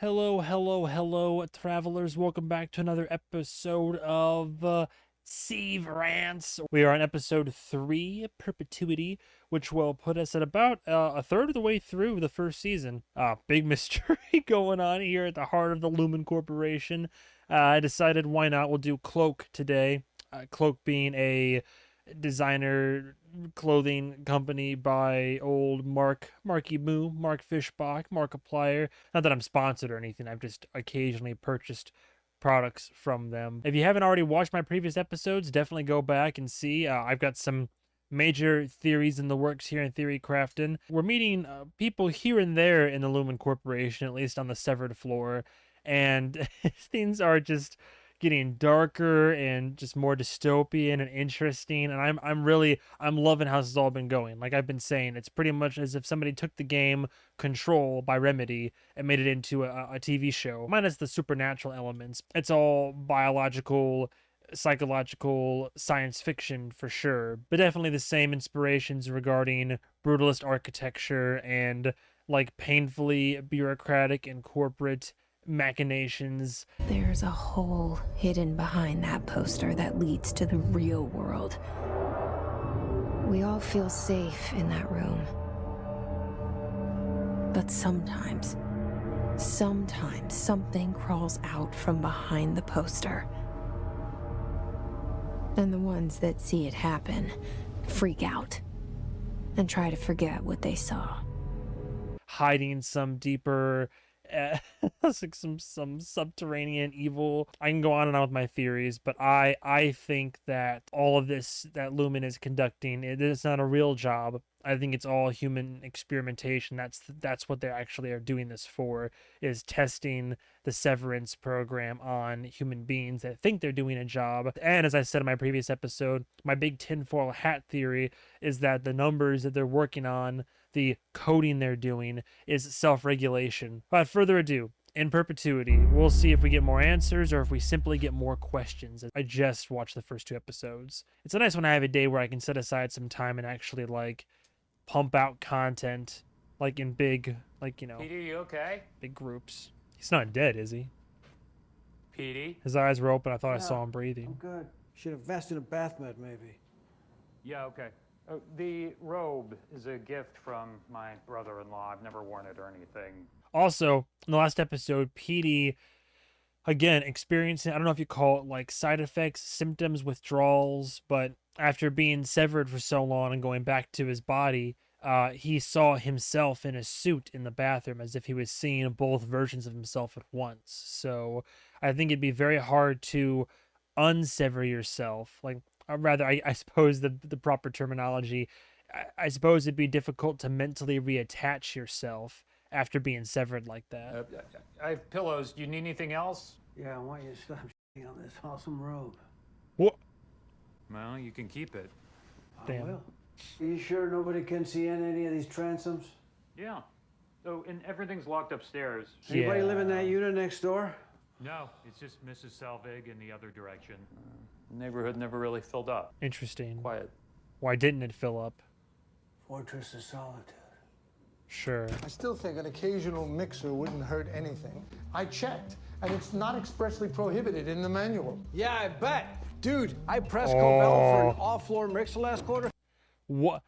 Hello, hello, hello, travelers. Welcome back to another episode of Severance. We are on episode 3, Perpetuity, which will put us at about a third of the way through the first season. Big mystery going on here at the heart of the Lumen Corporation. I decided why not? We'll do Cloak today. Cloak being a designer clothing company by old Marky Moo, Mark Fishbach, Markiplier. Not that I'm sponsored or anything, I've just occasionally purchased products from them. If you haven't already watched my previous episodes, definitely go back and see. I've got some major theories in the works here in Theory Crafton. We're meeting people here and there in the Lumen Corporation, at least on the severed floor, and things are just getting darker and just more dystopian and interesting, and I'm loving how this has all been going. Like I've been saying, it's pretty much as if somebody took the game Control by Remedy and made it into a TV show, minus the supernatural elements. It's all biological, psychological science fiction for sure, but definitely the same inspirations regarding brutalist architecture and like painfully bureaucratic and corporate machinations. There's a hole hidden behind that poster that leads to the real world. We all feel safe in that room. But sometimes something crawls out from behind the poster. And the ones that see it happen freak out and try to forget what they saw. Hiding some deeper like some subterranean evil. I can go on and on with my theories, but I think that all of this that Lumen is conducting, it is not a real job. I think it's all human experimentation. That's what they actually are doing this for, is testing the Severance program on human beings that think they're doing a job. And as I said in my previous episode, my big tinfoil hat theory is that the numbers that they're working on, the coding they're doing, is self-regulation. Without further ado, in Perpetuity, we'll see if we get more answers or if we simply get more questions. I just watched the first 2 episodes. It's a nice when I have a day where I can set aside some time and actually like pump out content like in big, like, you know, Petey, you okay? big groups. He's not dead, is he? Petey? His eyes were open. I thought I Yeah, saw him breathing. I'm good. Should invest in a bath mat, maybe. Yeah, okay. The robe is a gift from my brother-in-law. I've never worn it or anything. Also, in the last episode, Petey, again, experiencing, I don't know if you call it like side effects, symptoms, withdrawals, but after being severed for so long and going back to his body, he saw himself in a suit in the bathroom as if he was seeing both versions of himself at once. So I think it'd be very hard to unsever yourself. Like, or rather, I suppose the proper terminology, I suppose it'd be difficult to mentally reattach yourself after being severed like that. I have pillows. Do you need anything else? Yeah, I want you to stop shitting on this awesome robe. What? Well, you can keep it. Damn. I will. Are you sure nobody can see in any of these transoms? Yeah. So, and everything's locked upstairs. Anybody Yeah. live in that unit next door? No, it's just Mrs. Salvig in the other direction. Neighborhood never really filled up. Interesting. Quiet. Why didn't it fill up? Fortress of Solitude. Sure. I still think an occasional mixer wouldn't hurt anything. I checked, and it's not expressly prohibited in the manual. Yeah, I bet. Dude, I pressed Cobell for an off-floor mixer last quarter. What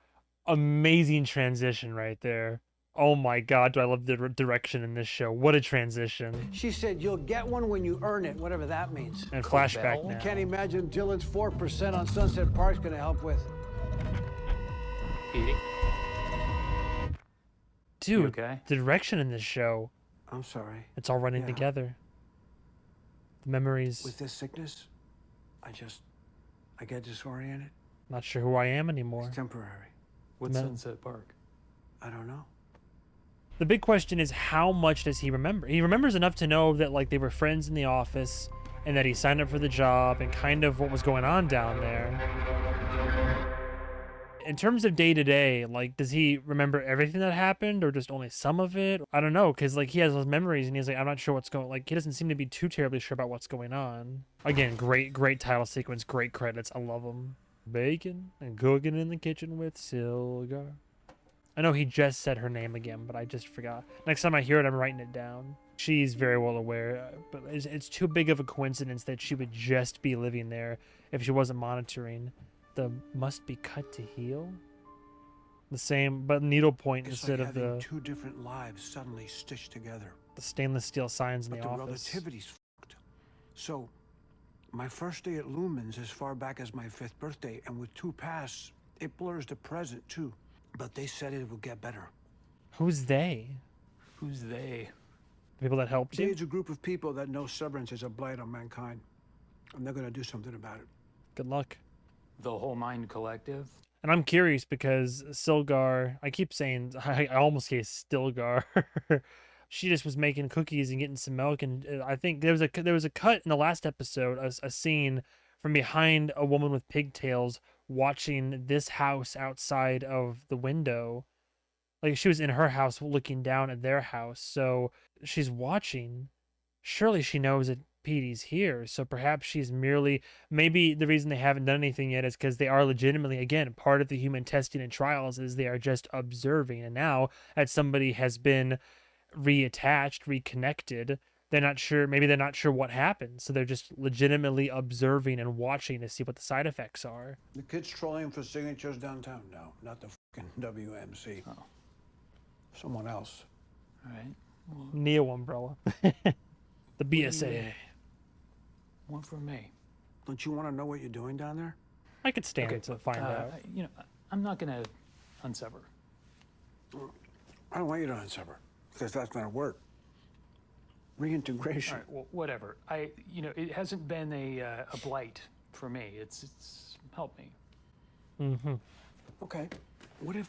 amazing transition right there. Oh my god, do I love the direction in this show. What a transition. She said you'll get one when you earn it, whatever that means. And flashback now. Can't imagine Dylan's 4% on Sunset Park's gonna help with. Petey? Dude, You okay? the direction in this show, I'm sorry. it's all running Yeah. together. The memories, With this sickness, I get disoriented. not sure who I am anymore. It's temporary. What's No. Sunset Park? I don't know. The big question is, how much does he remember? He remembers enough to know that like they were friends in the office and that he signed up for the job and kind of what was going on down there. In terms of day to day, like, does he remember everything that happened or just only some of it? I don't know, because like he has those memories and he's like, I'm not sure what's going. Like, he doesn't seem to be too terribly sure about what's going on. Again, great title sequence, great credits. I love them. Bacon and cooking in the kitchen with Silgar. I know he just said her name again, but I just forgot. Next time I hear it, I'm writing it down. She's very well aware, but it's too big of a coincidence that she would just be living there if she wasn't monitoring. The must be cut to heal? The same, but needlepoint It's instead like of having the two different lives suddenly stitched together. stainless steel signs in But the the office. relativity's fucked. So, my first day at Lumen's as far back as my 5th birthday, and with 2 pasts, it blurs the present too. But they said it would get better. Who's they? Who's they? The people that helped you? It's a group of people that know Severance is a blight on mankind, and they're gonna do something about it. Good luck. The Whole Mind Collective? And I'm curious because Stilgar, I keep saying, I almost say Stilgar. She just was making cookies and getting some milk, and I think there was a cut in the last episode, a scene from behind a woman with pigtails watching this house outside of the window. Like she was in her house looking down at their house, so she's watching. Surely she knows that Petey's here, so perhaps she's merely, maybe the reason they haven't done anything yet is because they are legitimately, again, part of the human testing and trials is they are just observing, and now that somebody has been reattached, reconnected, they're not sure, maybe they're not sure what happened, so they're just legitimately observing and watching to see what the side effects are. The kid's trolling for signatures downtown? No, not the fucking WMC. Oh. Someone else. All right. Well, Neo Umbrella. The BSA. one for me. Don't you want to know what you're doing down there? I could stand to find out. You know, I'm not gonna unsever. I don't want you to unsever, because that's gonna work. Reintegration. All right. Well, whatever. You know, it hasn't been a blight for me. It's helped me. Mm-hmm. Okay. What if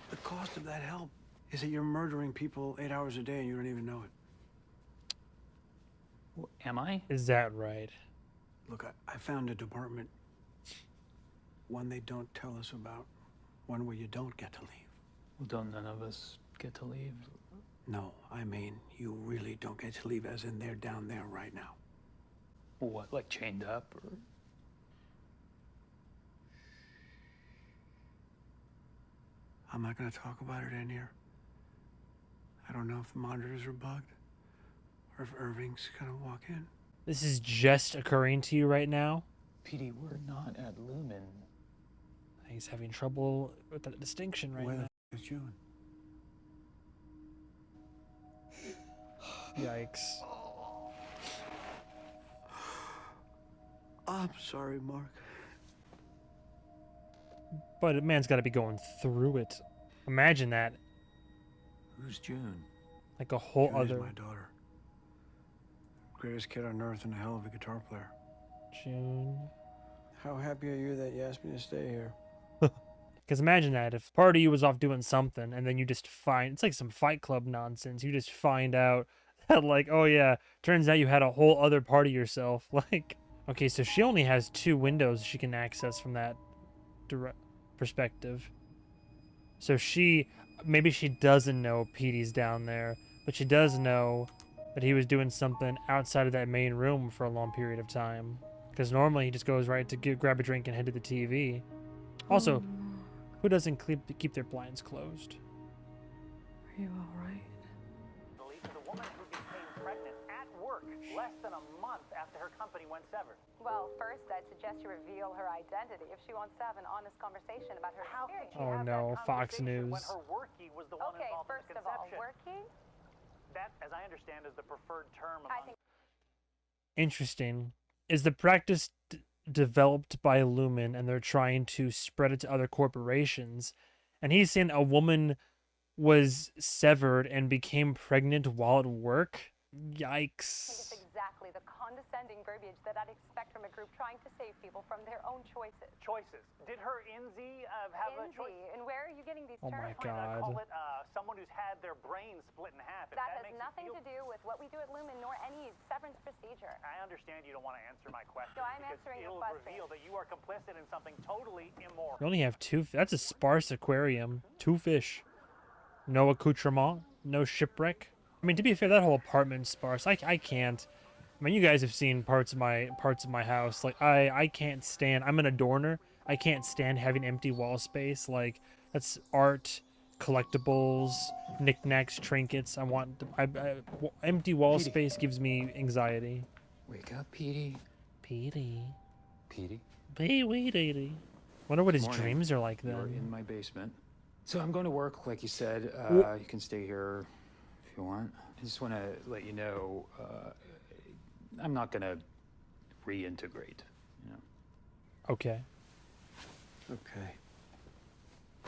the cost of that help is that you're murdering people 8 hours a day and you don't even know it? Well, am I? Is that right? Look, I found a department, one they don't tell us about, one where you don't get to leave. Well, don't none of us get to leave? No, I mean, you really don't get to leave, as in they're down there right now. What, like chained up or? I'm not gonna talk about it in here. I don't know if the monitors are bugged, or if Irving's gonna walk in. This is just occurring to you right now? Petey, we're not at Lumen. He's having trouble with that distinction right Where now. the f is June? Yikes. I'm sorry, Mark. But a man's got to be going through it. Imagine that. Who's June? Like a whole June is other my daughter. Greatest kid on earth and a hell of a guitar player. June. How happy are you that you asked me to stay here? Because imagine that if part of you was off doing something and then you just find, it's like some Fight Club nonsense. You just find out that like, oh yeah, turns out you had a whole other part of yourself. Like, okay, so she only has 2 windows she can access from that direct perspective. So maybe she doesn't know Petey's down there, but she does know that he was doing something outside of that main room for a long period of time. Because normally he just goes right to grab a drink and head to the TV. Also, who doesn't keep their blinds closed? Are you all right? To the woman who became pregnant at work less than a month after her company went severed. Well, first, I'd suggest you reveal her identity if she wants to have an honest conversation about her How could experience. she Oh have no, that Fox conversation News. when her workie was the one Okay, involved first in the of all, conception? working? That, as I understand, is the preferred term I among think Interesting. Is the practice developed by Lumen and they're trying to spread it to other corporations? And he's saying a woman was severed and became pregnant while at work? Yikes. it's exactly the condescending verbiage that I'd expect from a group trying to save people from their own choices. choices. Did her INSI have a choice? Inzy, and where are you getting these Oh terms my from? I call God. it someone who's had their brain split in half. If That has makes nothing you to feel... do with what we do at Lumen, nor any severance procedure. I understand you don't want to answer my question. No, I'm because answering your it'll question. reveal that you are complicit in something totally immoral. You only have 2. That's a sparse aquarium. 2 fish. No accoutrement. No shipwreck. I mean, to be fair, that whole apartment's sparse. I can't. I mean, you guys have seen parts of my house. Like, I can't stand. I'm an adorner. I can't stand having empty wall space. Like, that's art collectibles, knickknacks, trinkets. I want empty wall Petey. space gives me anxiety. Wake up, Petey. Petey. Petey. Petey. Wonder what his Morning. dreams are like You're then. in my basement. So I'm going to work, like you said. You can stay here if you want. I just want to let you know, I'm not going to reintegrate, you know. Okay. Okay.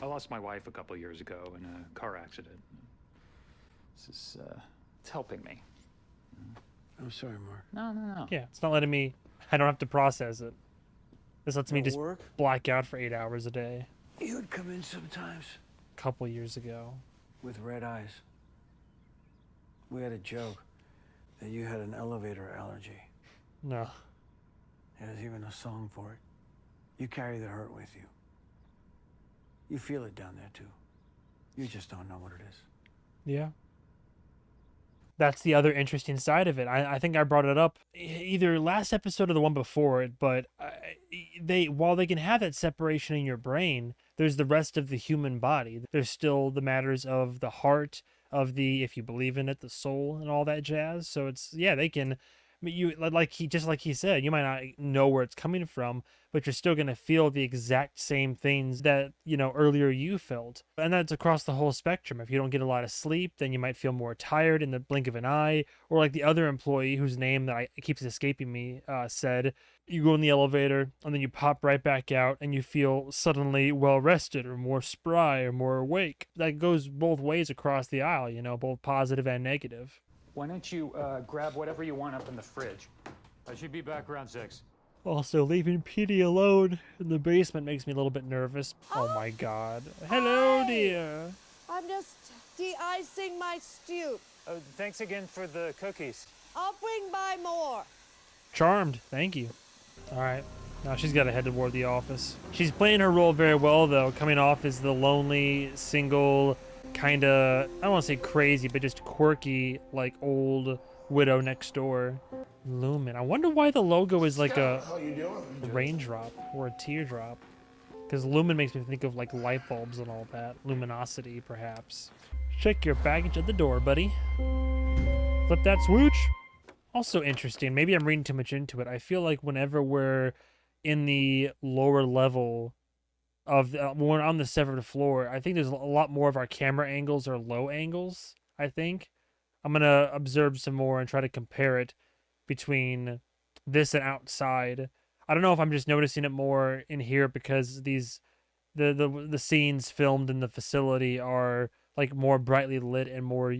I lost my wife a couple of years ago in a car accident. This is, it's helping me. I'm sorry, Mark. No. Yeah, it's not letting me. I don't have to process it. This lets me At just work? black out for 8 hours a day. You would come in sometimes A couple years ago. with red eyes. We had a joke that you had an elevator allergy. No. There's even a song for it. You carry the hurt with you. You feel it down there, too. You just don't know what it is. Yeah. That's the other interesting side of it. I think I brought it up either last episode or the one before it, but while they can have that separation in your brain, there's the rest of the human body. There's still the matters of the heart, of the, if you believe in it, the soul and all that jazz. So it's, yeah, they can, like he said, you might not know where it's coming from, but you're still going to feel the exact same things that, earlier you felt. And that's across the whole spectrum. If you don't get a lot of sleep, then you might feel more tired in the blink of an eye. Or like the other employee whose name that keeps escaping me said, you go in the elevator and then you pop right back out and you feel suddenly well rested or more spry or more awake. That goes both ways across the aisle, both positive and negative. Why don't you grab whatever you want up in the fridge? I should be back around 6. Also, leaving Petey alone in the basement makes me a little bit nervous. Oh my god. Hello, dear. I'm just de-icing my stew. Oh, thanks again for the cookies. I'll bring by more. Charmed. Thank you. Alright. Now she's got to head toward the office. She's playing her role very well, though, coming off as the lonely, single, kind of, I don't want to say crazy, but just quirky, like, old widow next door. Lumen. I wonder why the logo is like a raindrop or a teardrop. Because Lumen makes me think of like light bulbs and all that. Luminosity, perhaps. Check your baggage at the door, buddy. Flip that swooch. Also interesting. Maybe I'm reading too much into it. I feel like whenever we're in the lower level of when we're on the severed floor, I think there's a lot more of our camera angles are low angles, I think. I'm going to observe some more and try to compare it between this and outside. I don't know if I'm just noticing it more in here because the scenes filmed in the facility are like more brightly lit and more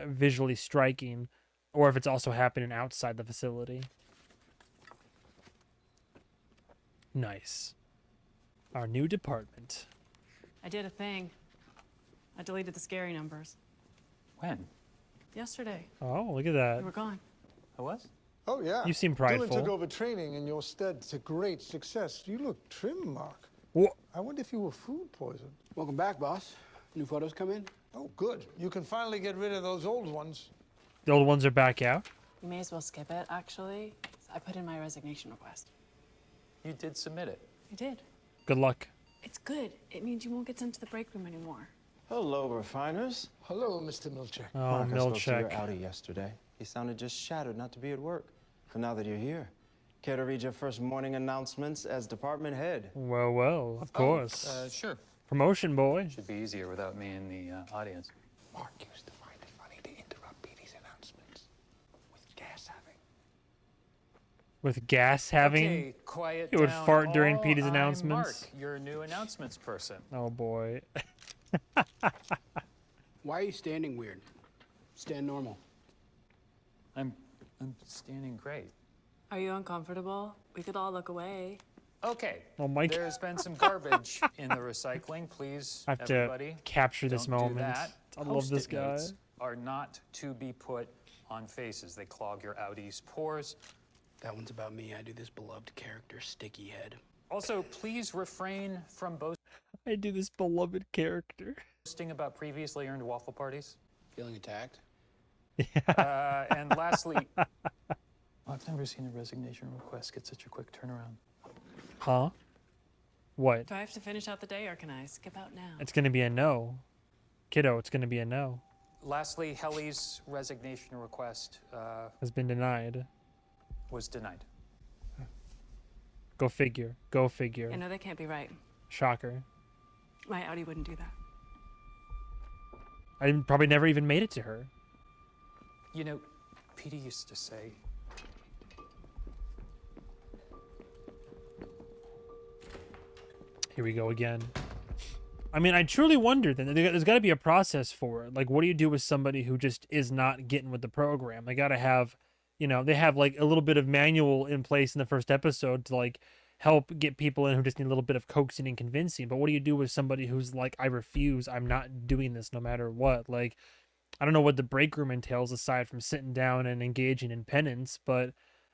visually striking, or if it's also happening outside the facility. Nice. Our new department. I did a thing. I deleted the scary numbers. When? Yesterday. Oh, look at that. You were gone. I was? Oh, yeah. You seem Dylan prideful. took over training in your stead to great success. You look trim, Mark. What? I wonder if you were food poisoned. Welcome back, boss. New photos come in? Oh, good. You can finally get rid of those old ones. The old ones are back out? You may as well skip it, actually. I put in my resignation request. You did submit it. I did. Good luck. It's good. It means you won't get sent to the break room anymore. Hello, refiners. Hello, Mr. Milchek. Oh, Mark, I spoke to your Milchek. Audi yesterday. He sounded just shattered not to be at work. But now that you're here, care to read your first morning announcements as department head? Well, of course. Sure. Promotion, boy. Should be easier without me in the audience. Mark used to find it funny to interrupt Petey's announcements with gas having. With gas having? Okay, quiet He would down fart during all. Petey's I'm announcements. Mark, your new announcements person. Oh, boy. Why are you standing weird? Stand normal. I'm standing great. Are you uncomfortable? We could all look away. Okay. Oh my There's been some garbage in the recycling. Please, I have everybody, to capture this don't do moment. that. I love this Post-it guy. notes are not to be put on faces. They clog your Audi's pores. That one's about me. I do this beloved character, Sticky Head. Also, please refrain from I do this beloved character. boasting about previously earned waffle parties. Feeling attacked? And lastly, I've never seen a resignation request get such a quick turnaround. Huh? What? Do I have to finish out the day or can I skip out now? It's going to be a no. Kiddo, it's gonna be a no. Lastly, Helly's resignation request Has been denied. was denied. Go figure. Go figure. I know that can't be right. Shocker. My Audi wouldn't do that. I probably never even made it to her. You know, Petey used to say, Here we go again. I mean, I truly wonder then, there's got to be a process for it. Like, what do you do with somebody who just is not getting with the program? They got to have, you know, they have like a little bit of manual in place in the first episode to like help get people in who just need a little bit of coaxing and convincing. But what do you do with somebody who's like, I refuse, I'm not doing this no matter what? Like, I don't know what the break room entails aside from sitting down and engaging in penance, but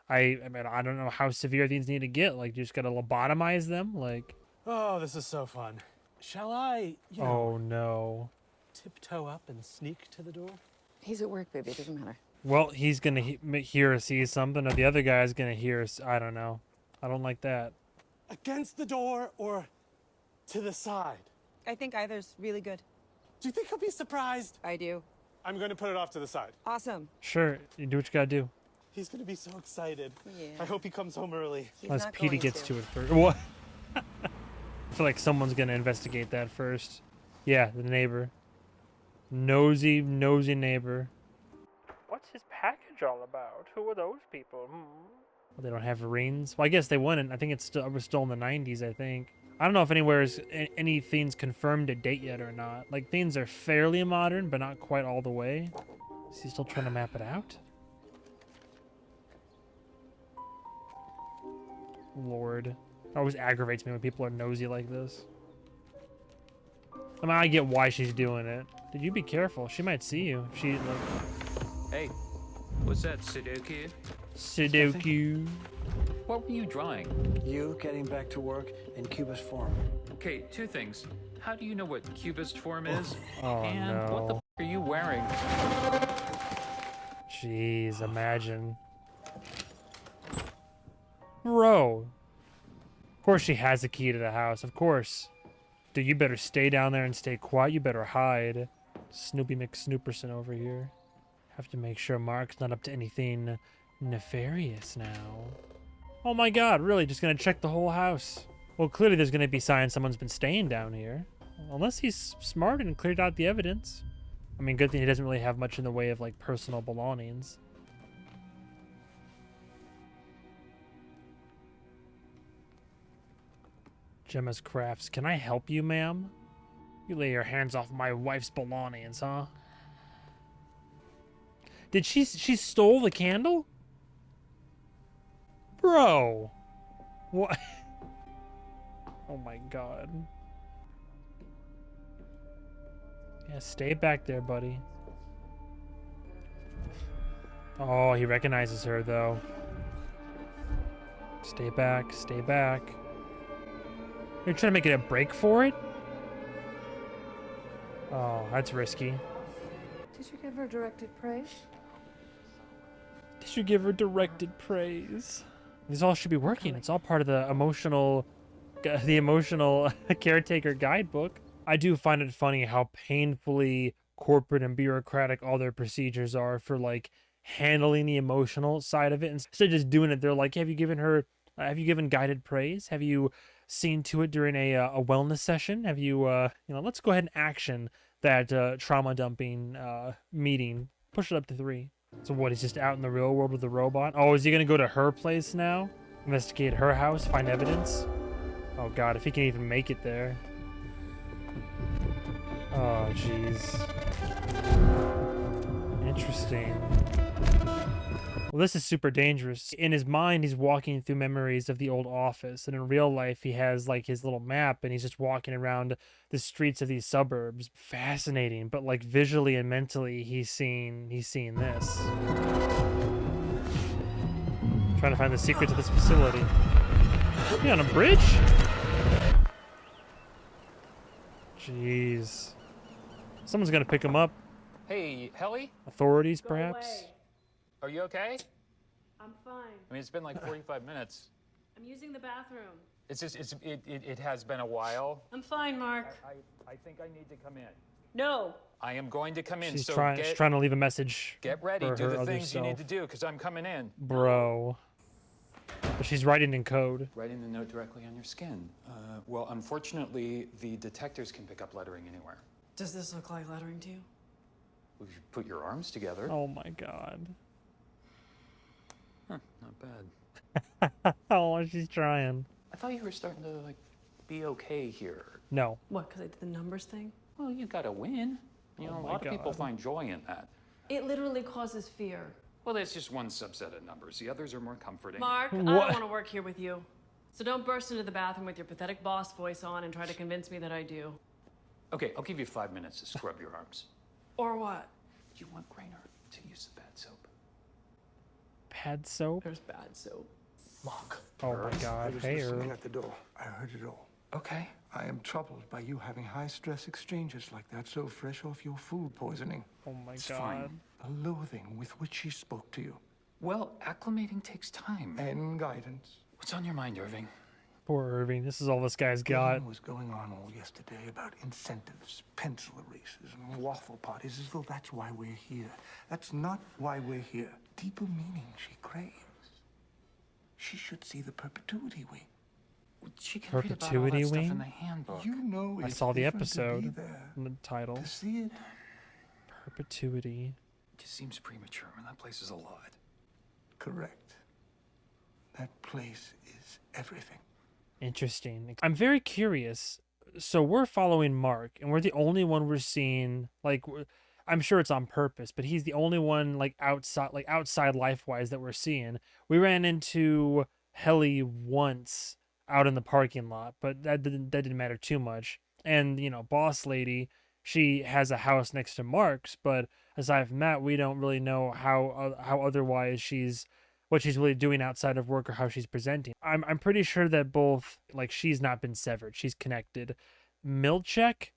I mean, I don't know how severe things need to get. Like, you just got to lobotomize them? Like, Oh, this is so fun. Shall I, you know, oh no. tiptoe up and sneak to the door? He's at work, baby. It doesn't matter. Well, he's going to hear or see something, or the other guy's going to hear, I don't know. I don't like that. Against the door or to the side? I think either's really good. Do you think he'll be surprised? I do. I'm going to put it off to the side. Awesome. Sure, you do what you got to do. He's going to be so excited. Yeah. I hope he comes home early. Unless Petey gets to it first. What? I feel like someone's going to investigate that first. Yeah, the neighbor. Nosy neighbor. What's his package all about? Who are those people? Well, they don't have rings. Well, I guess they wouldn't. I think it was still in the 90s, I think. I don't know if anything's confirmed a date yet or not. Like, things are fairly modern, but not quite all the way. Is he still trying to map it out? Lord. It always aggravates me when people are nosy like this. I mean, I get why she's doing it. Did you be careful? She might see you. She, like... hey, what's that, Sudoku? Sudoku. What were you drawing? You getting back to work in Cubist form. Okay, two things. How do you know what Cubist form is? Oh, and what the no. f are you wearing? Jeez, imagine. Bro. Of course she has the key to the house. Of course. Dude, you better stay down there and stay quiet. You better hide. Snoopy McSnooperson over here. Have to make sure Mark's not up to anything nefarious now. Oh my god, really? Just gonna check the whole house? Well, clearly there's gonna be signs someone's been staying down here. Unless he's smart and cleared out the evidence. I mean, good thing he doesn't really have much in the way of, like, personal belongings. Gemma's Crafts. Can I help you, ma'am? You lay your hands off my wife's belongings, huh? Did she stole the candle? Bro. What? Oh my god. Yeah, stay back there, buddy. Oh, he recognizes her, though. Stay back, stay back. You're trying to make it a break for it? Oh, that's risky. Did you give her directed praise? Did you give her directed praise? These all should be working. It's all part of the emotional caretaker guidebook. I do find it funny how painfully corporate and bureaucratic all their procedures are for, like, handling the emotional side of it. Instead of just doing it, they're like, have you given guided praise? Have you seen to it during a wellness session? Have you, let's go ahead and action that trauma dumping meeting. Push it up to 3. So what, he's just out in the real world with the robot? Oh, is he gonna go to her place now? Investigate her house, find evidence? Oh god, if he can even make it there. Oh, jeez. Interesting. Well, this is super dangerous. In his mind, he's walking through memories of the old office, and in real life, he has, like, his little map, and he's just walking around the streets of these suburbs. Fascinating, but, like, visually and mentally, he's seeing this. Trying to find the secret to this facility. Is he on a bridge? Jeez. Someone's gonna pick him up. Hey, Helly? Authorities, perhaps? Are you okay? I'm fine. I mean, it's been like 45 minutes. I'm using the bathroom. It's just, it has been a while. I'm fine, Mark. I think I need to come in. No. I am going to come in. She's so she's trying to leave a message. Get ready. For Do her the other things you need self. to do, because I'm coming in. Bro. But she's writing in code. Writing the note directly on your skin. Well, unfortunately, the detectors can pick up lettering anywhere. Does this look like lettering to you? Well, if you put your arms together. Oh my god. Huh, not bad. Oh, she's trying. I thought you were starting to, like, be okay here. No. What, because I did the numbers thing? Well, you gotta win. You know, a lot of people find joy in that. It literally causes fear. Well, that's just one subset of numbers. The others are more comforting. Mark, I don't want to work here with you. So don't burst into the bathroom with your pathetic boss voice on and try to convince me that I do. Okay, I'll give you 5 minutes to scrub your arms. Or what? You want Grainer to use the bad soap. Pad soap? There's bad soap. Mark. Oh my god. I was Hey, listening at the door. I heard it all. Okay. I am troubled by you having high-stress exchanges like that so fresh off your food poisoning. Oh my It's god. fine. The loathing with which she spoke to you. Well, acclimating takes time. And guidance. What's on your mind, Irving? Poor Irving. This is all this guy's got. What was going on all yesterday about incentives, pencil erasers, and waffle parties, as though that's why we're here. That's not why we're here. Deeper meaning she craves. She should see the perpetuity wing. She can read about all Perpetuity that stuff wing? in the handbook. You know I it's saw the different to be episode there, in the title. to see it. Perpetuity. It just seems premature, and that place is a lot. Correct. That place is everything. Interesting. I'm very curious. So we're following Mark, and we're the only one we're seeing. Like, I'm sure it's on purpose, but he's the only one outside life-wise that we're seeing. We ran into Helly once out in the parking lot, but that didn't matter too much. And you know, Boss Lady, she has a house next to Mark's, but aside from that, we don't really know how otherwise what she's really doing outside of work or how she's presenting. I'm pretty sure that both, like, she's not been severed. She's connected. Milchek,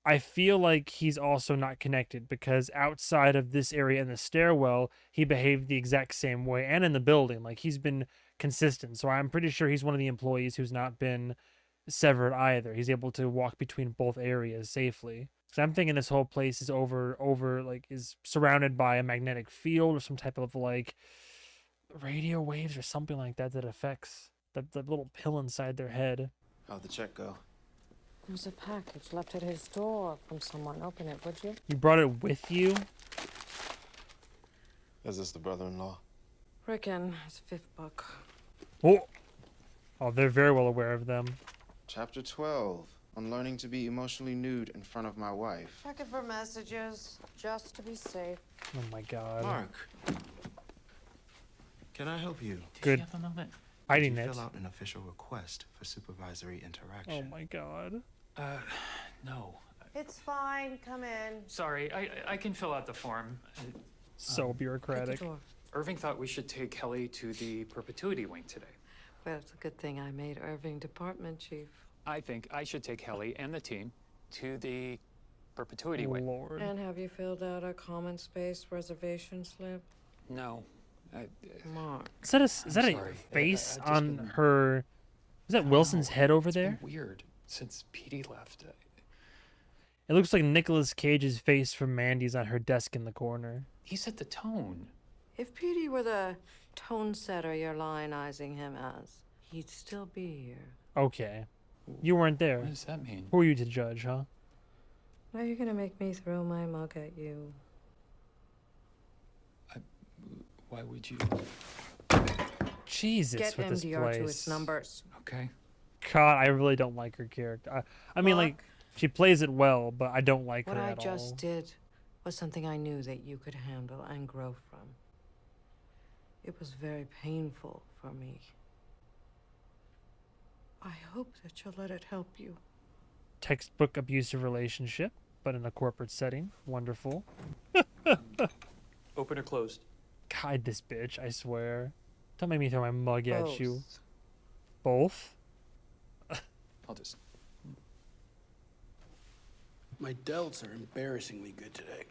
I feel like he's also not connected because outside of this area in the stairwell, he behaved the exact same way, and in the building, like, he's been consistent. So I'm pretty sure he's one of the employees who's not been severed either. He's able to walk between both areas safely. So I'm thinking this whole place is is surrounded by a magnetic field or some type of like radio waves or something like that affects the little pill inside their head. How'd the check go? There's a package left at his door from someone. Open it, would you? You brought it with you? Is this the brother-in-law? Rickon, his 5th book. Oh, they're very well aware of them. Chapter 12, on learning to be emotionally nude in front of my wife. Checking for messages, just to be safe. Oh my god. Mark, can I help you? Good. Did she have a moment? Hiding Did it. you fill out an official request for supervisory interaction? Oh my god. No. It's fine, come in. Sorry, I can fill out the form. So bureaucratic. Irving thought we should take Helly to the Perpetuity wing today. Well, it's a good thing I made Irving department chief. I think I should take Helly and the team to the Perpetuity wing. Lord. And have you filled out a common space reservation slip? No. Mark. Is that sorry. a face I've just on been- her? Is that Wilson's head over It's there? been weird since Petey left. It looks like Nicolas Cage's face from Mandy's on her desk in the corner. He set the tone. If Petey were the tone setter you're lionizing him as, he'd still be here. Okay. You weren't there. What does that mean? Who are you to judge, huh? Now you're gonna make me throw my mug at you. Why would you? Jesus, Get with this MDR place. to its numbers. Okay. God, I really don't like her character. I mean, like, she plays it well, but I don't like What her I at just all. did was something I knew that you could handle and grow from. It was very painful for me. I hope that you'll let it help you. Textbook abusive relationship, but in a corporate setting. Wonderful. Open or closed? God, this bitch, I swear. Don't make me throw my mug at you. Both. Both? I'll just... My delts are embarrassingly good today.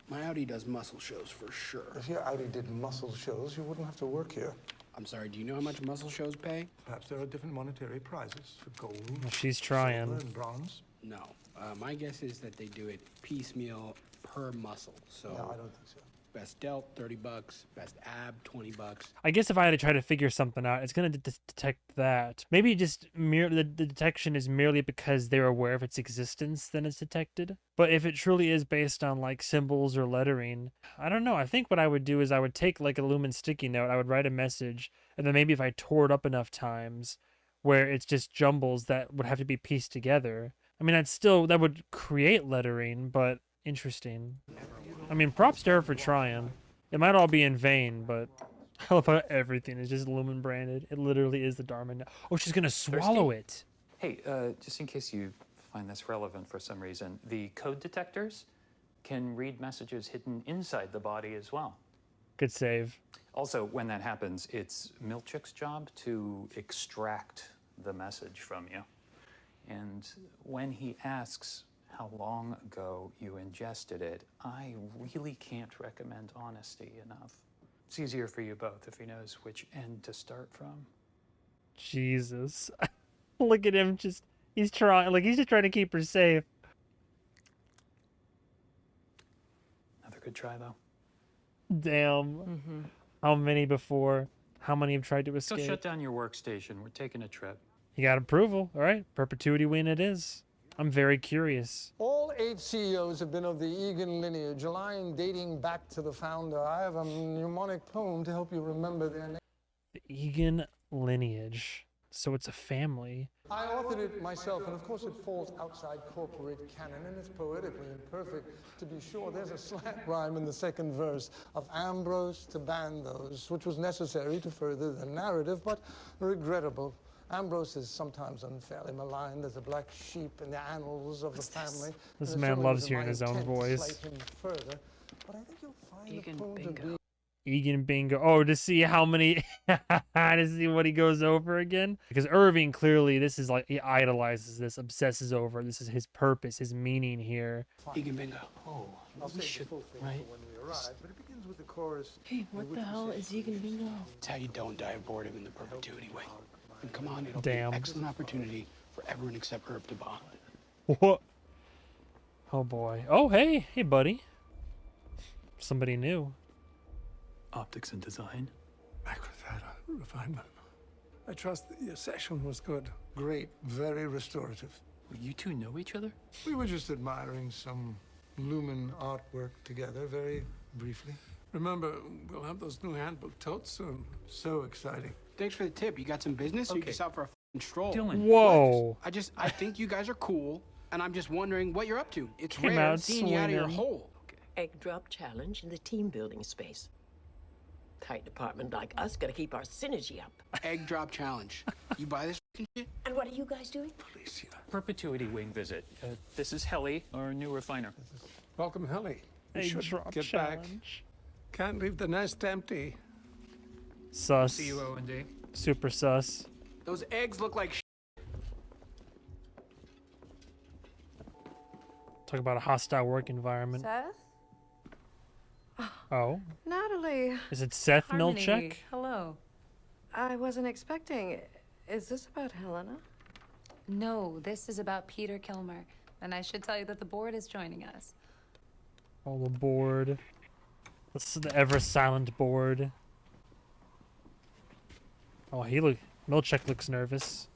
My Audi does muscle shows for sure. If your Audi did muscle shows, you wouldn't have to work here. I'm sorry, do you know how much muscle shows pay? Perhaps there are different monetary prizes for gold, She's trying. silver, and bronze. No. My guess is that they do it piecemeal per muscle. So No, I don't think so. best delt, $30. Best ab, $20. I guess if I had to try to figure something out, it's going to detect that. Maybe just the detection is merely because they're aware of its existence, then it's detected. But if it truly is based on like symbols or lettering, I don't know. I think what I would do is I would take like a lumen sticky note, I would write a message, and then maybe if I tore it up enough times where it's just jumbles that would have to be pieced together. I mean, that would create lettering, but interesting. I mean, props to her for trying. It might all be in vain, but I love how everything is just lumen branded. It literally is the Dharma. Oh, she's gonna swallow it. Hey, just in case you find this relevant for some reason, the code detectors can read messages hidden inside the body as well. Good save. Also, when that happens, it's Milchick's job to extract the message from you. And when he asks how long ago you ingested it, I really can't recommend honesty enough. It's easier for you both if he knows which end to start from. Jesus. Look at him he's just trying to keep her safe. Another good try, though. Damn. How many before? How many have tried to escape? Go shut down your workstation. We're taking a trip. You got approval. All right. Perpetuity win it is. I'm very curious. All 8 CEOs have been of the Eagan lineage, a line dating back to the founder. I have a mnemonic poem to help you remember their name. The Eagan lineage. So it's a family. I authored it myself, and of course it falls outside corporate canon, and it's poetically imperfect. To be sure, there's a slant rhyme in the second verse of Ambrose to Bandos, which was necessary to further the narrative, but regrettable. Ambrose is sometimes unfairly maligned as a black sheep in the annals of the family. This man loves hearing his own voice. Further, but I think you'll find Eagan the poem to bingo. be Eagan bingo. Oh, to see how many, to see what he goes over again. Because Irving clearly, this is like, he idolizes this, obsesses over. This is his purpose, his meaning here. Eagan bingo. Oh, I'll say the full thing right? for when we arrive, but it begins with the chorus. Hey, what the hell is Eagan bingo? It's how you don't die of boredom in the perpetuity way. And come on, it'll Damn. be an excellent opportunity for everyone except Herb to bond. What? Oh boy. Oh, hey, buddy. Somebody new. Optics and design. Back with that refinement. I trust that your session was good. Great, very restorative. Well, you two know each other? We were just admiring some lumen artwork together, very briefly. Remember, we'll have those new handbook totes soon. So exciting. Thanks for the tip. You got some business? Or you just out for a f***ing stroll? Dylan. Whoa. I think you guys are cool, and I'm just wondering what you're up to. It's Came rare out seeing you out of your swinging. hole. Egg drop challenge in the team building space. Tight department like us gotta keep our synergy up. Egg drop challenge. You buy this f***ing shit? And what are you guys doing? Perpetuity wing visit. This is Helly, our new refiner. Welcome, Helly. We Egg should drop get challenge. back. Can't leave the nest empty. Sus. See you, O&D. Super sus. Those eggs look like shit. Talk about a hostile work environment. Seth? Oh. Natalie. Is it Seth Harmony. Milchick? Hello. I wasn't expecting. Is this about Helena? No, this is about Peter Kilmer. And I should tell you that the board is joining us. Oh, the board. This is the ever silent board. Oh, Milchick looks nervous.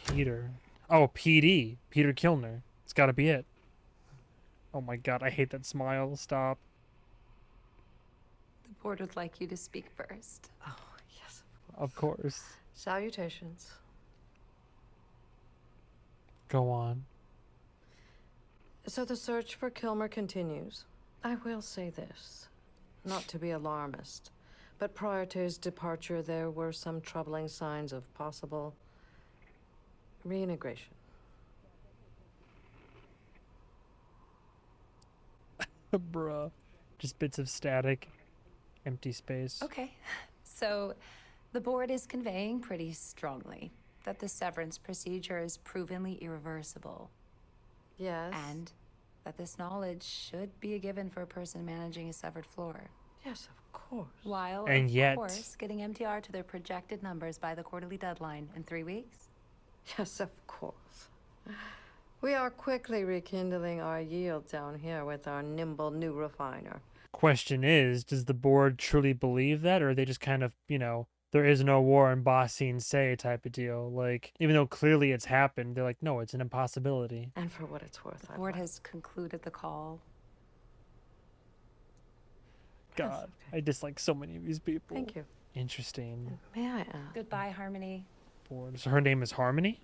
Peter. Oh, PD. Peter Kilmer. It's gotta be it. Oh my god, I hate that smile. Stop. The board would like you to speak first. Oh, yes. Of course. Salutations. Go on. So the search for Kilmer continues. I will say this, not to be alarmist, but prior to his departure, there were some troubling signs of possible reintegration. Bruh. Just bits of static. Empty space. Okay. So the board is conveying pretty strongly that the severance procedure is provenly irreversible. Yes. And that this knowledge should be a given for a person managing a severed floor. Yes, of course. While, And of yet- course, getting MTR to their projected numbers by the quarterly deadline in 3 weeks. Yes, of course. We are quickly rekindling our yield down here with our nimble new refiner. Question is, does the board truly believe that, or are they just kind of, you know, there is no war and boss seen say type of deal? Like, even though clearly it's happened, they're like, no, it's an impossibility. And for what it's worth, The board has concluded the call. God, I dislike so many of these people. Thank you. Interesting. May I ask? Goodbye, Harmony. Board. So her name is Harmony?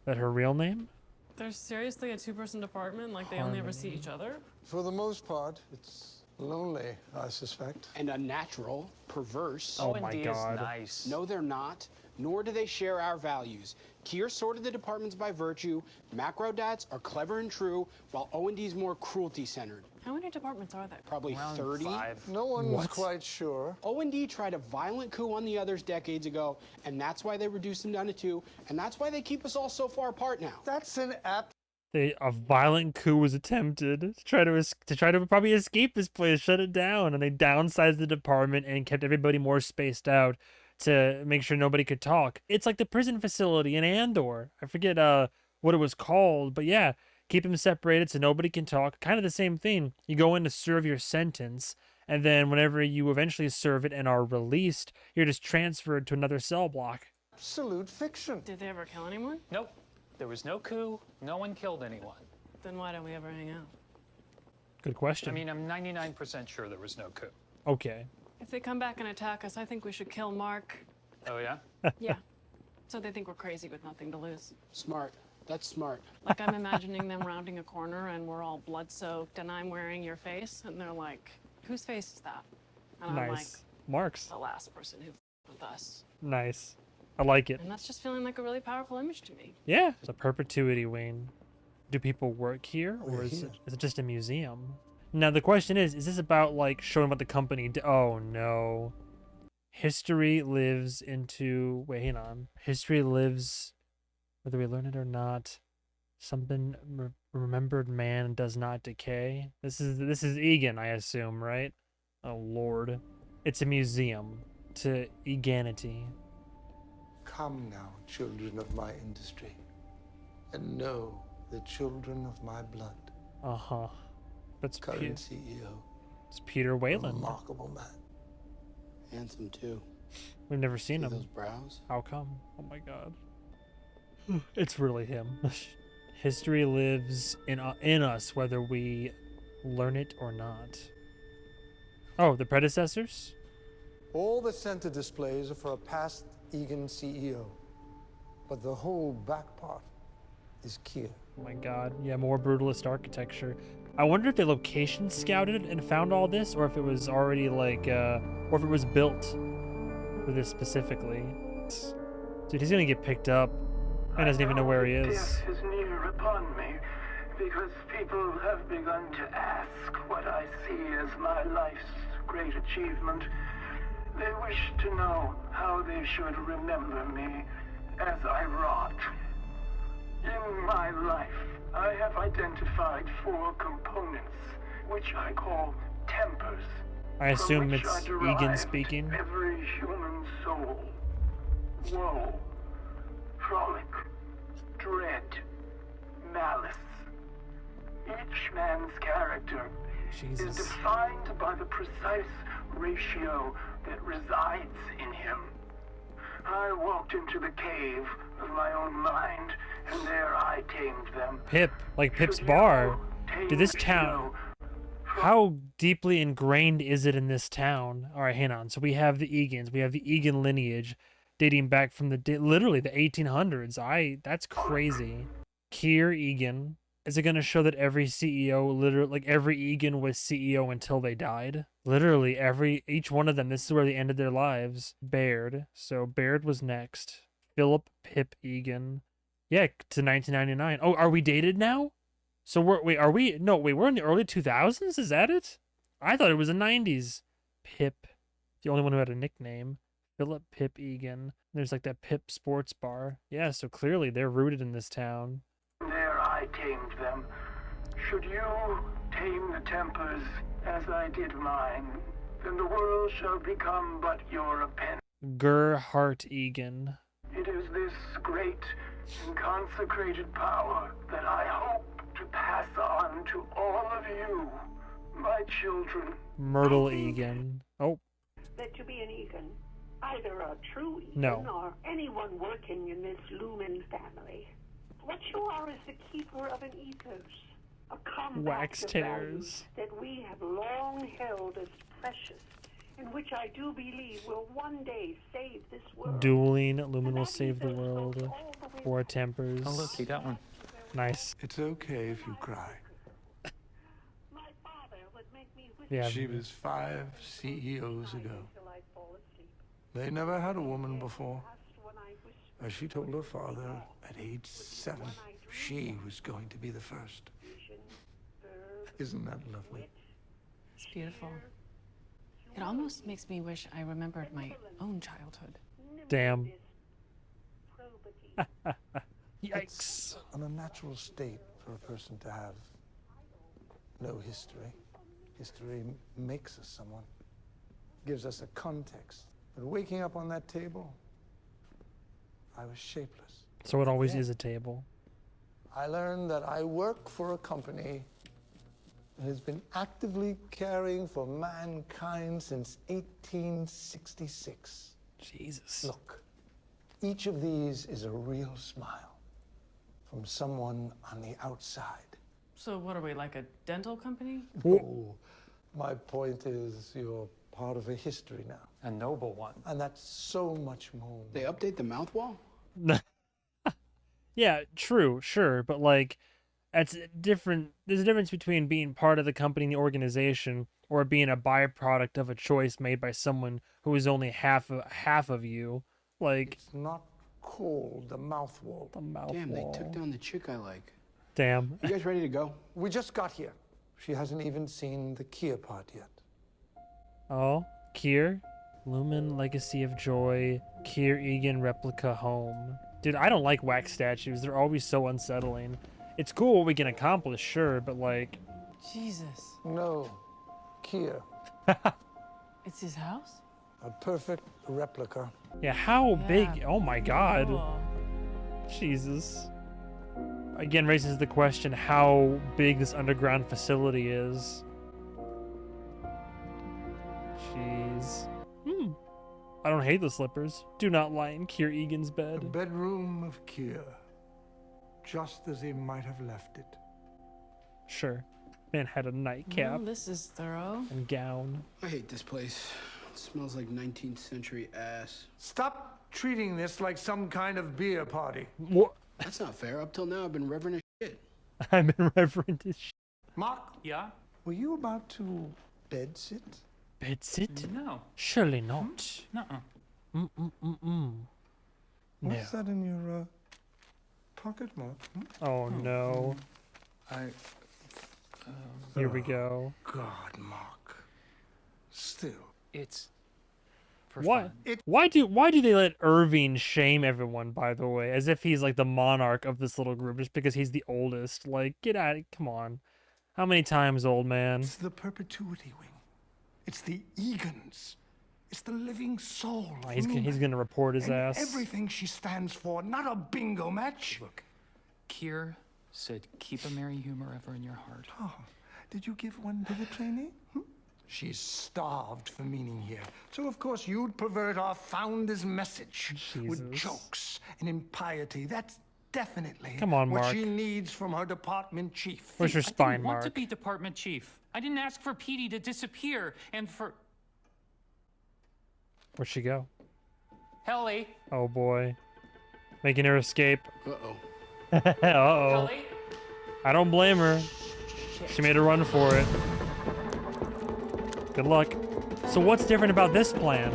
That her real name? There's seriously a two-person department, like they only ever see each other? For the most part, it's lonely, I suspect. And unnatural, perverse. Oh my God. Nice. No, they're not. Nor do they share our values. Kier sorted the departments by virtue. Macro dads are clever and true, while O&D's more cruelty-centered. How many departments are there? Probably Around 30. 5. No one's quite sure. O&D tried a violent coup on the others decades ago, and that's why they reduced them down to 2, and that's why they keep us all so far apart now. That's an apt. A violent coup was attempted to try to probably escape this place, shut it down, and they downsized the department and kept everybody more spaced out to make sure nobody could talk. It's like the prison facility in Andor. I forget what it was called, but yeah, keep them separated so nobody can talk. Kind of the same thing. You go in to serve your sentence, and then whenever you eventually serve it and are released, you're just transferred to another cell block. Absolute fiction. Did they ever kill anyone? Nope. There was no coup. No one killed anyone. Then why don't we ever hang out? Good question. I mean, I'm 99% sure there was no coup. Okay. If they come back and attack us, I think we should kill Mark. Oh, yeah? Yeah. So they think we're crazy with nothing to lose. Smart. That's smart. Like, I'm imagining them rounding a corner and we're all blood-soaked and I'm wearing your face, and they're like, whose face is that? And I'm like, Nice. Mark's. the last person who with us. Nice. I like it. And that's just feeling like a really powerful image to me. Yeah. It's a perpetuity, Wayne. Do people work here, or We're is here. it just a museum? Now, the question is this about, like, showing what the company oh, no. History lives into... Wait, hang on. History lives, whether we learn it or not. Something remembered man does not decay. This is Eagan, I assume, right? Oh, Lord. It's a museum to Eganity. Come now, children of my industry, and know the children of my blood. Uh-huh. That's Current CEO. It's Peter Wayland. Remarkable man. Handsome, too. We've never seen him. Those brows? How come? Oh my God. It's really him. History lives in us, whether we learn it or not. Oh, the predecessors? All the center displays are for a past Eagan CEO. But the whole back part is Kier. Oh my God. Yeah, more brutalist architecture. I wonder if they location scouted and found all this, or if it was already like, or if it was built for this specifically. Dude, he's gonna get picked up. Man doesn't even know where he is. Death is near upon me, because people have begun to ask what I see as my life's great achievement. They wish to know how they should remember me as I rot. In my life, I have identified 4 components, which I call tempers. I assume from which it's I derived Eagan speaking. Every human soul. Woe, frolic, dread, malice. Each man's character is defined by the precise ratio that resides in him. I walked into the cave of my own mind, and there I tamed them. Pip, like Pip's bar. Dude, this town, how deeply ingrained is it in this town? All right, hang on. So we have the Eagans. We have the Eagan lineage dating back from literally the 1800s. That's crazy. Kier Eagan. Is it going to show that every CEO, literally, like every Eagan was CEO until they died? Literally, each one of them, this is where they ended their lives. Baird. So Baird was next. Philip Pip Eagan. Yeah, to 1999. Oh, are we dated now? So we're in the early 2000s? Is that it? I thought it was the 90s. Pip. The only one who had a nickname. Philip Pip Eagan. There's like that Pip Sports Bar. Yeah, so clearly they're rooted in this town. There I tamed them. Should you tame the tempers as I did mine, then the world shall become but your appendage. Gerhart Eagan. In It is this great and consecrated power that I hope to pass on to all of you, my children. Myrtle Eagan. Oh. That you be an Eagan, either a true Eagan No. or anyone working in this Lumen family. What you are is the keeper of an ethos, a compact Wax of tears. values that we have long held as precious, and which I do believe will one day save this world. Dueling. Lumen will save the world. Four tempers. Oh, look, you got one. Nice. It's okay if you cry. Yeah. She was 5 CEOs ago. They never had a woman before. As she told her father at age 7, she was going to be the first. Isn't that lovely? It's beautiful. It almost makes me wish I remembered my own childhood. Damn. Yikes. It's an unnatural state for a person to have no history. History makes us someone, gives us a context. But waking up on that table, I was shapeless. So it always is a table. I learned that I work for a company that has been actively caring for mankind since 1866. Jesus. Look, each of these is a real smile from someone on the outside. So what are we, like a dental company? Oh, my point is you're part of a history now. A noble one. And that's so much more. They update the mouth wall? Yeah, true, sure, but like, that's different. There's a difference between being part of the company and the organization, or being a byproduct of a choice made by someone who is only half of you. Like, it's not called the mouth wall. The mouth Damn, wall. they took down the chick I like. Damn. You guys ready to go? We just got here. She hasn't even seen the Kia part yet. Oh, Kier, Lumen Legacy of Joy, Kier Eagan replica home. Dude, I don't like wax statues. They're always so unsettling. It's cool what we can accomplish, sure, but like... Jesus. No, Kia. It's his house? A perfect replica. Yeah, how big? Yeah. Oh my god. Cool. Jesus. Again, raises the question how big this underground facility is. Jeez. I don't hate the slippers. Do not lie in Kier Egan's The bed. bedroom of Kier, just as he might have left it. Sure. Man had a nightcap Well, this is thorough. and gown. I hate this place. It smells like 19th century ass. Stop treating this like some kind of beer party. What? That's not fair. Up till now, I've been reverent as shit. I'm in reverent as shit. Mark, Yeah? were you about to bed sit? Bed sit? No. Surely not. Nuh-uh. What's that in your pocket, Mark? Oh no. Here we go. God, Mark. Still. It's for What? fun. Why do they let Irving shame everyone, by the way, as if he's like the monarch of this little group just because he's the oldest? Like, get out of come on. How many times, old man? It's the Perpetuity wing. It's the Eagans. It's the living soul. Oh, of he's Lumen. gonna report his And ass. everything she stands for, not a bingo match. Look, Kier said keep a merry humor ever in your heart. Oh, did you give one to the trainee? She's starved for meaning here. So, of course, you'd pervert our founder's message with Jesus. jokes and impiety. That's definitely Come on, what Mark. she needs from her department chief. Where's your I spine, didn't want Mark? to be department chief. I didn't ask for Petey to disappear and for... Where'd she go? Helly. Oh boy. Making her escape. Uh-oh. Uh-oh. Helly? I don't blame her. She made a run for it. Good luck. So what's different about this plan?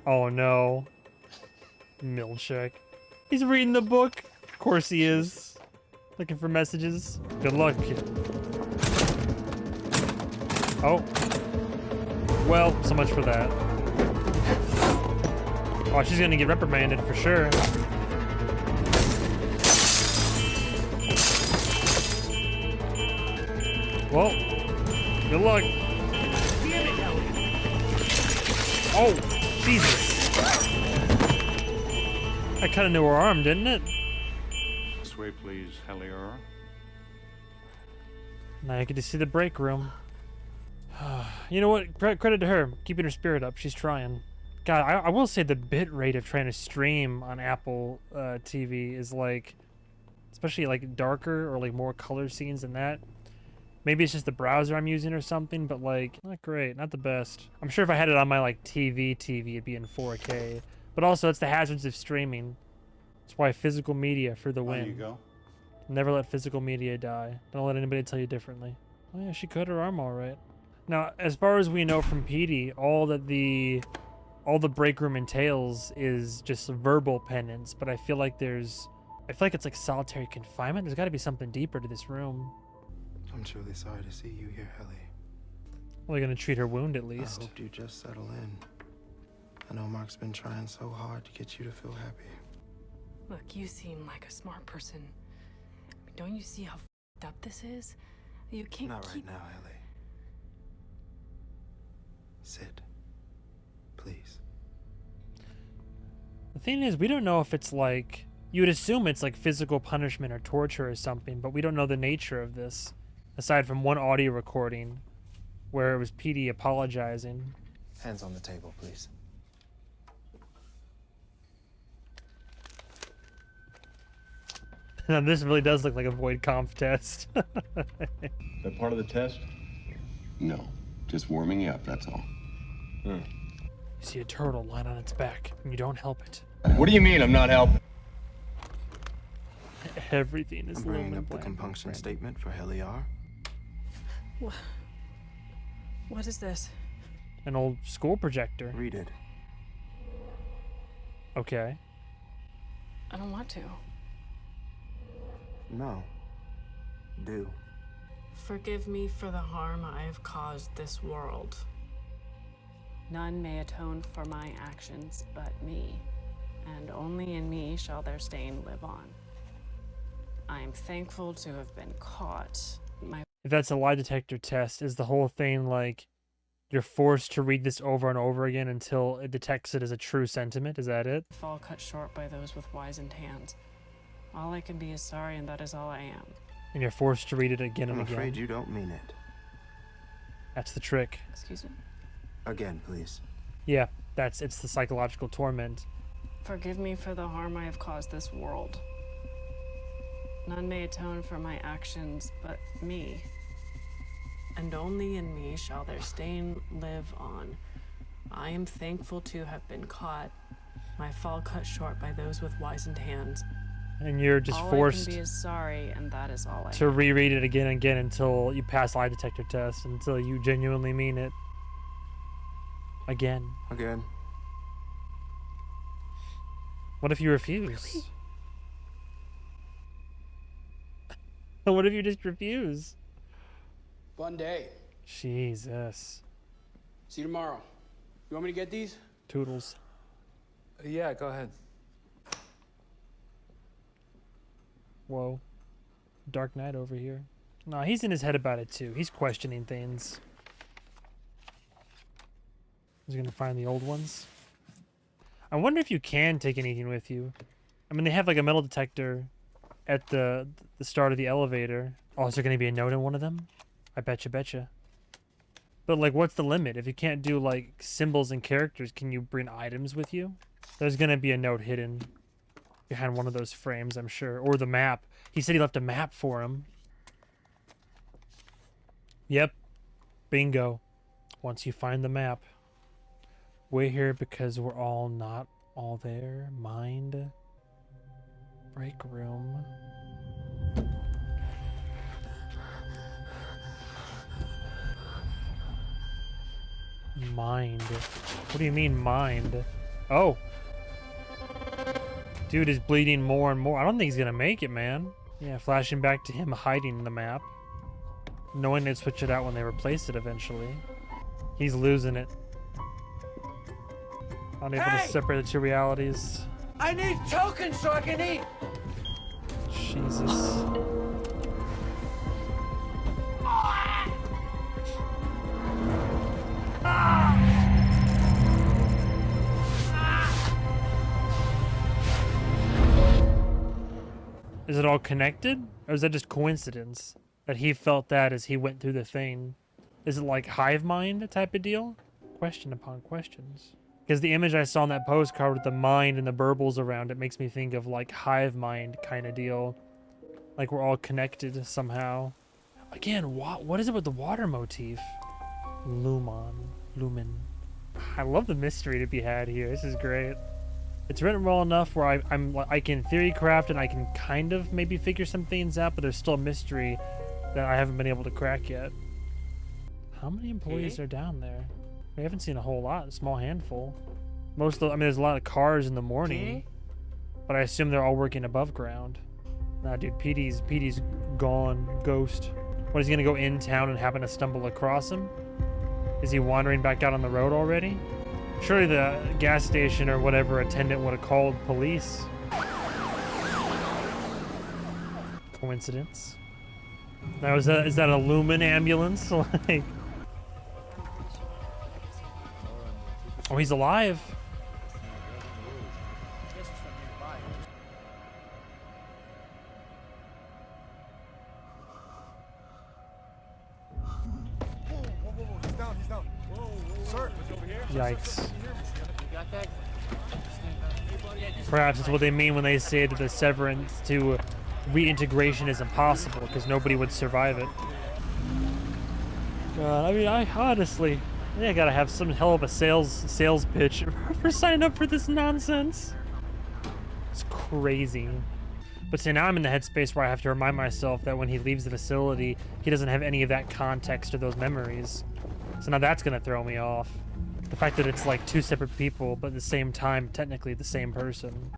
Oh no. Milchek. He's reading the book. Of course he is. Looking for messages. Good luck, kid. Oh. Well, so much for that. Oh, she's gonna get reprimanded for sure. Well, good luck. Oh, Jesus. I kind of knew her arm, didn't it? This way, please, Helior. Now I get to see the break room. You know what? Credit to her. Keeping her spirit up. She's trying. God, I will say the bit rate of trying to stream on Apple TV is like, especially like darker or like more color scenes than that. Maybe it's just the browser I'm using or something, but like, not great, not the best. I'm sure if I had it on my like TV, it'd be in 4K. But also, it's the hazards of streaming. That's why physical media for the win. There you go. Never let physical media die. Don't let anybody tell you differently. Oh yeah, she cut her arm all right. Now, as far as we know from Petey, all the break room entails is just verbal penance. But I feel like it's like solitary confinement. There's got to be something deeper to this room. I'm truly sorry to see you here, Helly. Well, they're gonna treat her wound at least. I hope you just settle in. I know Mark's been trying so hard to get you to feel happy. Look, you seem like a smart person. Don't you see how f***ed up this is? You can't Not keep... right now, Helly. Sit. Please. The thing is, we don't know if it's like... You would assume it's like physical punishment or torture or something, but we don't know the nature of this. Aside from one audio recording where it was Petey apologizing. Hands on the table, please. Now this really does look like a void conf test. Is that part of the test? No, just warming you up, that's all. You see a turtle lying on its back, and you don't help it. What do you mean I'm not helping? Everything is I'm bringing up the compunction statement for Heliar. What is this? An old school projector. Read it. Okay. I don't want to. No. Do. Forgive me for the harm I have caused this world. None may atone for my actions but me, and only in me shall their stain live on. I am thankful to have been caught. If that's a lie detector test, is the whole thing like you're forced to read this over and over again until it detects it as a true sentiment? Is that it? Fall cut short by those with wizened hands. All I can be is sorry, and that is all I am. And you're forced to read it again and I'm again. afraid you don't mean it. That's the trick. Excuse me? Again, please. Yeah, it's the psychological torment. Forgive me for the harm I have caused this world. None may atone for my actions but me. And only in me shall their stain live on. I am thankful to have been caught, my fall cut short by those with wizened hands. And you're just forced I can be is sorry, and that is all I to reread it again and again until you pass lie detector test, until you genuinely mean it. Again. Again. What if you refuse? Really? What if you just refuse? Fun day. Jesus. See you tomorrow. You want me to get these? Toodles. Yeah, go ahead. Whoa. Dark Knight over here. No, he's in his head about it too. He's questioning things. He's gonna find the old ones. I wonder if you can take anything with you. I mean, they have like a metal detector at the start of the elevator. Oh, is there gonna be a note in one of them? I betcha. But like, what's the limit? If you can't do like symbols and characters, can you bring items with you? There's gonna be a note hidden behind one of those frames, I'm sure. Or the map. He said he left a map for him. Yep. Bingo. Once you find the map. We're here because we're all not all there. Mind. Break room. Mind. What do you mean mind? Oh. Dude is bleeding more and more. I don't think he's gonna make it, man. Yeah, flashing back to him hiding the map. Knowing they'd switch it out when they replace it eventually. He's losing it. Unable to separate the two realities. I need tokens so I can eat. Jesus. Is it all connected? Or is that just coincidence that he felt that as he went through the thing? Is it like hive mind type of deal? Question upon questions. Because the image I saw on that postcard with the mind and the burbles around it makes me think of like hive mind kind of deal. Like we're all connected somehow. Again, what is it with the water motif? Lumen. I love the mystery to be had here. This is great. It's written well enough where I can theory craft and I can kind of maybe figure some things out, but there's still a mystery that I haven't been able to crack yet. How many employees are down there? We haven't seen a whole lot, a small handful. I mean, there's a lot of cars in the morning, but I assume they're all working above ground. Nah, dude, Petey's gone, ghost. What, is he gonna go in town and happen to stumble across him? Is he wandering back out on the road already? Surely the gas station or whatever attendant would have called police. Coincidence? Now is that a Lumen ambulance? Like, oh, he's alive. He's down. Sir, over here. Yikes. Perhaps it's what they mean when they say that the severance to reintegration is impossible, because nobody would survive it. God, I mean, I honestly, I think I gotta have some hell of a sales pitch for signing up for this nonsense. It's crazy. But see, now I'm in the headspace where I have to remind myself that when he leaves the facility, he doesn't have any of that context or those memories. So now that's gonna throw me off. The fact that it's like two separate people, but at the same time, technically the same person.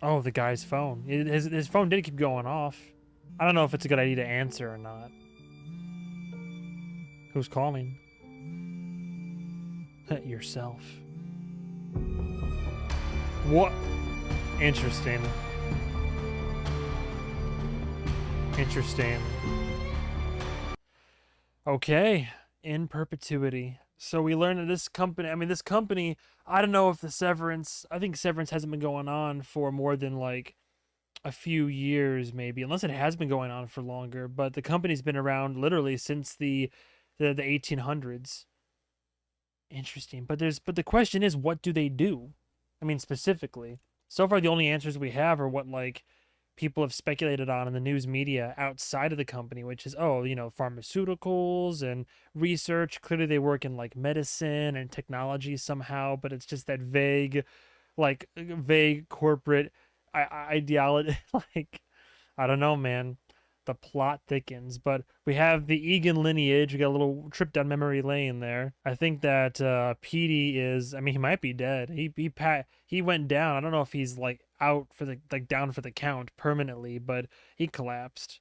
Oh, the guy's phone. His phone did keep going off. I don't know if it's a good idea to answer or not. Who's calling? Yourself. What? Interesting. Interesting. Okay. In perpetuity. So we learned that this company, I don't know if I think Severance hasn't been going on for more than like a few years maybe, unless it has been going on for longer, but the company's been around literally since the 1800s. Interesting. But the question is, what do they do? I mean, specifically. So far the only answers we have are what like people have speculated on in the news media outside of the company, which is, oh, you know, pharmaceuticals and research. Clearly they work in like medicine and technology somehow, but it's just that vague corporate ideology. Like, I don't know, man. The plot thickens, but we have the Eagan lineage. We got a little trip down memory lane there. I think that Petey is, I mean, he might be dead. He went down. I don't know if he's like out for the down for the count permanently, but he collapsed.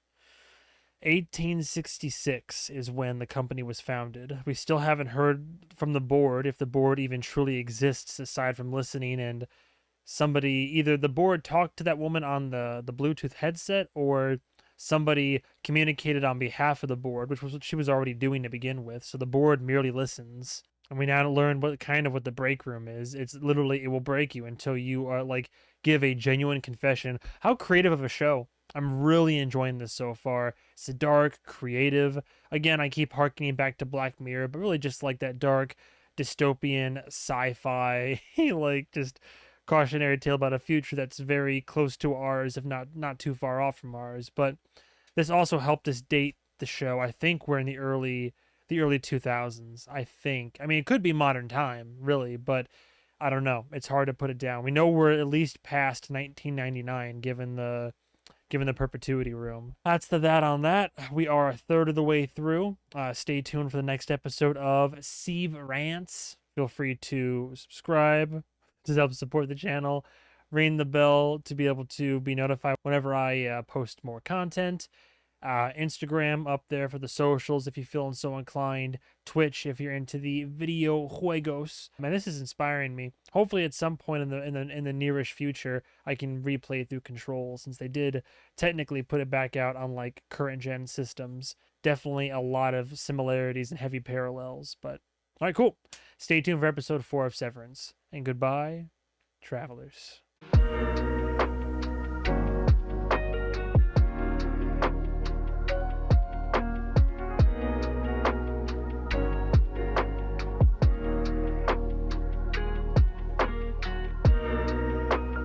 1866 is when the company was founded. We still haven't heard from the board, if the board even truly exists, aside from listening and somebody, either the board talked to that woman on the Bluetooth headset, or somebody communicated on behalf of the board, which was what she was already doing to begin with. So the board merely listens. And we now learn what the break room is. It's literally, it will break you until you are like, give a genuine confession. How creative of a show. I'm really enjoying this so far. It's dark, creative. Again, I keep harkening back to Black Mirror, but really just like that dark, dystopian, sci-fi, like just cautionary tale about a future that's very close to ours, if not too far off from ours. But this also helped us date the show. I think we're in the early 2000s, I think. I mean, it could be modern time, really, but I don't know. It's hard to put it down. We know we're at least past 1999, given the Perpetuity room. That's that on that. We are a third of the way through. Stay tuned for the next episode of Severance. Feel free to subscribe to help support the channel. Ring the bell to be able to be notified whenever I post more content. Instagram up there for the socials if you're feeling so inclined. Twitch if you're into the video juegos. Man, this is inspiring me. Hopefully at some point in the nearish future I can replay through Control, since they did technically put it back out on like current gen systems. Definitely a lot of similarities and heavy parallels. But all right, cool. Stay tuned for episode 4 of Severance, and goodbye, travelers.